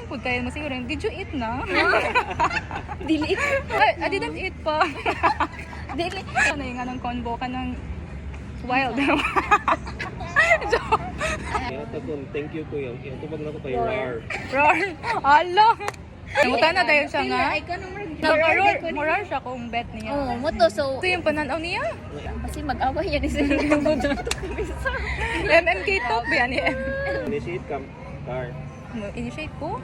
Boring po kayo mo siguro. Did you eat na? Dili. I didn't eat pa. Dili. Ano yung anong convo ka ng wild? Kaya takon, thank you kuya. Kaya tubag na ko kay Rar. Roar. Ala. Nangutan na dahil siya nga. Ay, ka Morar siya kung bet niya. Oh, moto so Ito yung pananaw niya. kasi mag-away yan sa MMK top yan ni M. Initiate ka, Rar. Initiate ko?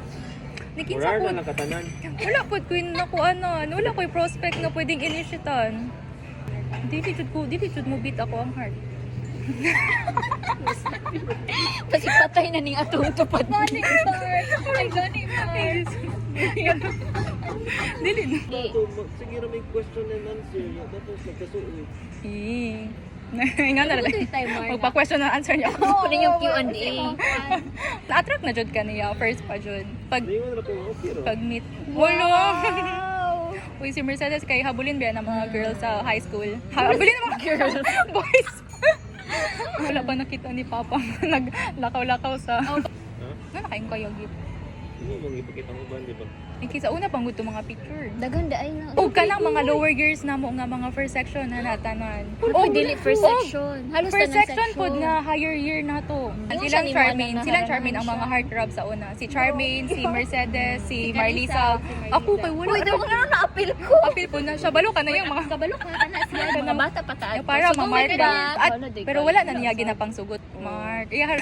Nikinsa Rar po. na nakatanan. Wala po ko na ko ano. Wala ko yung prospect na pwedeng initiatan. Dili jud mo beat ako ang heart. kasi patay na ning atong tupad. Gani Ay, gani Dili na. Sige na may question and answer. Tapos nagkasuot. Nga na lang. Magpa-question ang answer niya. Oo, na yung Q&A. Na-attract na jud ka niya. First pa jud. Naiwan na po okay ro. Pag meet. Wala. Uy, si Mercedes kay habulin ba ng mga girls sa high school? Habulin ng mga girls. Boys. Wala pa nakita ni Papa. Naglakaw-lakaw sa... Ha? Nga nakain kayo gift. Ano bang ipakita mo ba, di ba? Sa una pang gusto mga picture. Daganda ay na. O ka lang mga lower years na mo nga mga first section na natanan. Oh, dili first oh, section. Halos First tanang section pod nga higher year na to. Yung Silang siya ni Charmaine, Manang silang naharangan Charmaine ang mga siya. heartthrob sa una. Si Charmaine, si Mercedes, si Si Marlisa. Marlisa. Ako kay wala. Uy, daw na na-appeal ko. Apil po na siya. Balo ka na yung mga Kabalo ka na siya. Mga bata pa tayo. para mamarka. At, Wala, di pero ka. wala na niya ginapang sugot. Mark. Iya.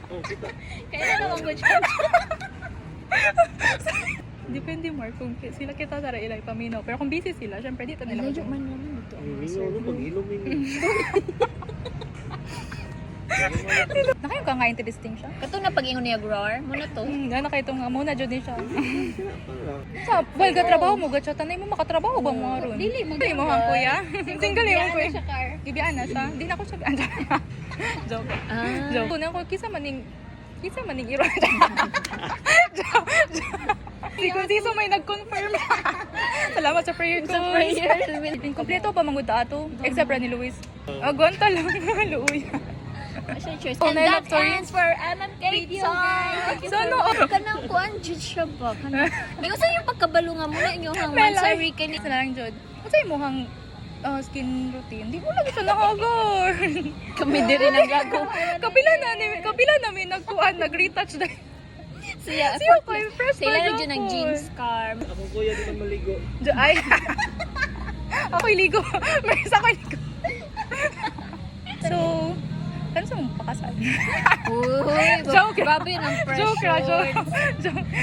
Oh, kita. Kaya na naman good job. Depende Mark kung sila kita tara ilay paminaw. Pero kung busy sila, syempre dito nila. Layo man naman ito. Mingaw, ano, pag-ilom yun. Nakayo ka nga interesting siya. Kato na pag-ingon niya Grower, muna to. Gana kayo itong muna dyan din siya. Pala. Sa, well, trabaho mo, gatsa, tanay mo makatrabaho ba mo aron? Dili, Dili mo hang kuya. Single yung kuya. siya car. Gibiyaan na siya. Hindi na ako siya biyaan. Joke. Ah. Joke. Kuna ko, kisa maning iro. Joke. Si Kunsiso may nag-confirm. Salamat sa prayer ko. Sa prayer. Kompleto pa mangud ato. Except ra ni Luis. Agwanta lang. Luuy. Siya choice. Oh, And may that love story. ends for MMK video, guys. So, ano? Kanang kuan jud siya ba? Kanang. May usa yung pagkabalo nga muna inyong hang May monthly life. kini. Sa lang, Jod. Kung sa'yo mo hang skin routine, di mo lagi siya nakagar. Kami diri nang gago. Kapila namin nagkuhan, nag-retouch dahil. Siya. Siya ko, fresh Sila pa na dyan ng jeans scarf. Ako kuya, di man maligo. Ay. Ako'y ligo. May isa ko'y ligo. So, ano sa mong pakasal? Uy, Joke. grabe ng pressure. Joke.